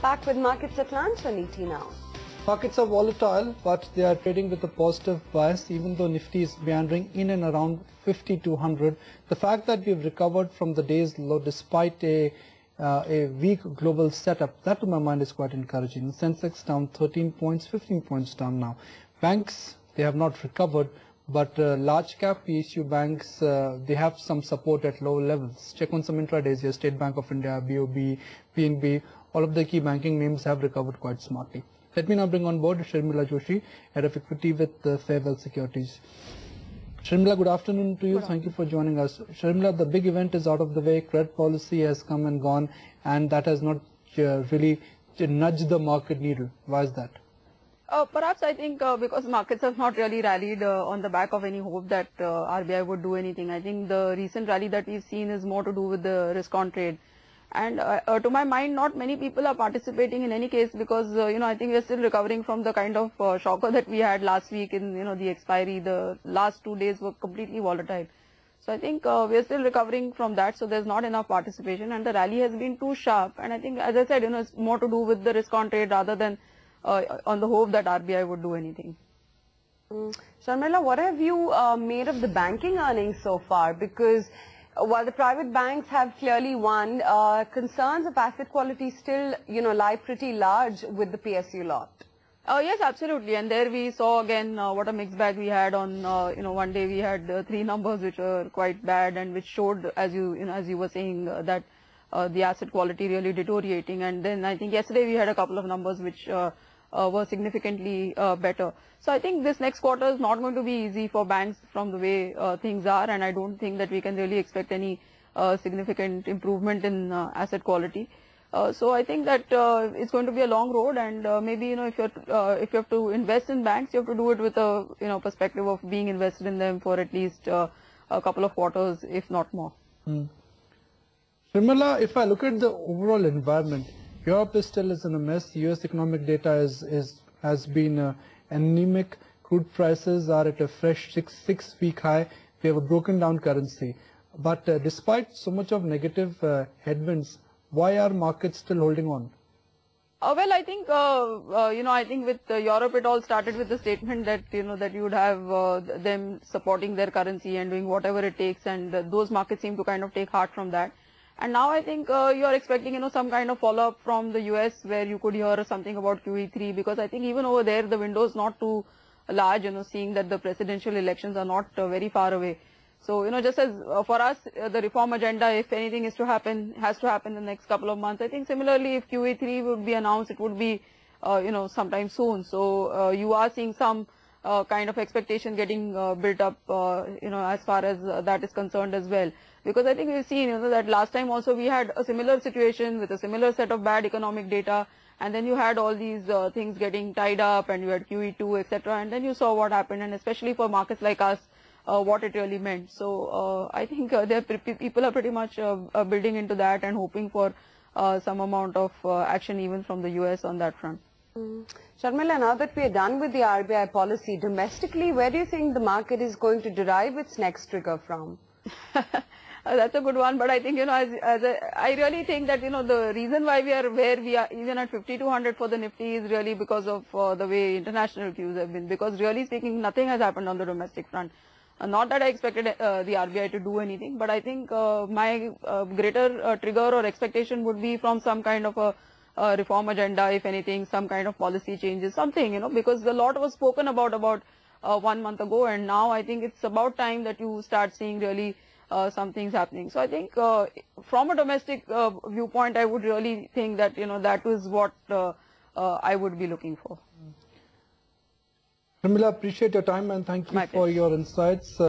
back with markets at lunch on ET Now. Markets are volatile, but they are trading with a positive bias, even though Nifty is meandering in and around 5200. The fact that we've recovered from the day's low despite a weak global setup, that to my mind is quite encouraging. Sensex down 13 points, 15 points down now. Banks, they have not recovered, but large cap PSU banks, they have some support at low levels. Check on some intradays here. State Bank of India, BOB, PNB, all of the key banking names have recovered quite smartly. Let me now bring on board Sharmila Joshi, Head of Equity with Fairwealth Securities. Sharmila, good afternoon to you. Thank you for joining us. Sharmila, the big event is out of the way. Credit policy has come and gone, and that has not really nudged the market needle. Why is that? Perhaps I think because markets have not really rallied on the back of any hope that RBI would do anything. I think the recent rally that we've seen is more to do with the risk on trade. And to my mind, not many people are participating in any case because, I think we're still recovering from the kind of shocker that we had last week in, the expiry. The last 2 days were completely volatile. So I think we're still recovering from that. So there's not enough participation and the rally has been too sharp. And I think, as I said, it's more to do with the risk on trade rather than on the hope that RBI would do anything. Sharmila, what have you made of the banking earnings so far? Because while the private banks have clearly won, concerns of asset quality still, lie pretty large with the PSU lot. Yes, absolutely. And there we saw again what a mixed bag we had on, one day we had 3 numbers which were quite bad and which showed, as you were saying, that the asset quality really deteriorating. And then I think yesterday we had a couple of numbers which were significantly better. So I think this next quarter is not going to be easy for banks from the way things are, and I don't think that we can really expect any significant improvement in asset quality. So I think that it's going to be a long road, and maybe if you have to invest in banks, you have to do it with a perspective of being invested in them for at least a couple of quarters, if not more. Sharmila, if I look at the overall environment, Europe is still in a mess. US economic data has been anemic. Crude prices are at a fresh six-week high. We have a broken down currency. But despite so much of negative headwinds, why are markets still holding on? Well, I think, I think with Europe, it all started with the statement that, that you would have them supporting their currency and doing whatever it takes. And those markets seem to kind of take heart from that. And now I think you are expecting, some kind of follow-up from the US where you could hear something about QE3, because I think even over there, the window is not too large, seeing that the presidential elections are not very far away. So, just as for us, the reform agenda, if anything is to happen, has to happen in the next couple of months. I think similarly, if QE3 would be announced, it would be, sometime soon. So, you are seeing some kind of expectation getting built up, as far as that is concerned as well. Because I think we've seen, that last time also we had a similar situation with a similar set of bad economic data, and then you had all these things getting tied up, and you had QE2, etc. And then you saw what happened, and especially for markets like us, what it really meant. So I think people are pretty much building into that and hoping for some amount of action even from the US on that front. Sharmila, now that we are done with the RBI policy, domestically, where do you think the market is going to derive its next trigger from? That's a good one, but I think, I really think that, the reason why we are where we are, even at 5200 for the Nifty, is really because of the way international cues have been. Because really speaking, nothing has happened on the domestic front. Not that I expected the RBI to do anything, but I think my greater trigger or expectation would be from some kind of a reform agenda, if anything, some kind of policy changes, something, because a lot was spoken about 1 month ago, and now I think it's about time that you start seeing really some things happening. So I think from a domestic viewpoint, I would really think that, that is what I would be looking for. Sharmila, appreciate your time and thank you for your insights.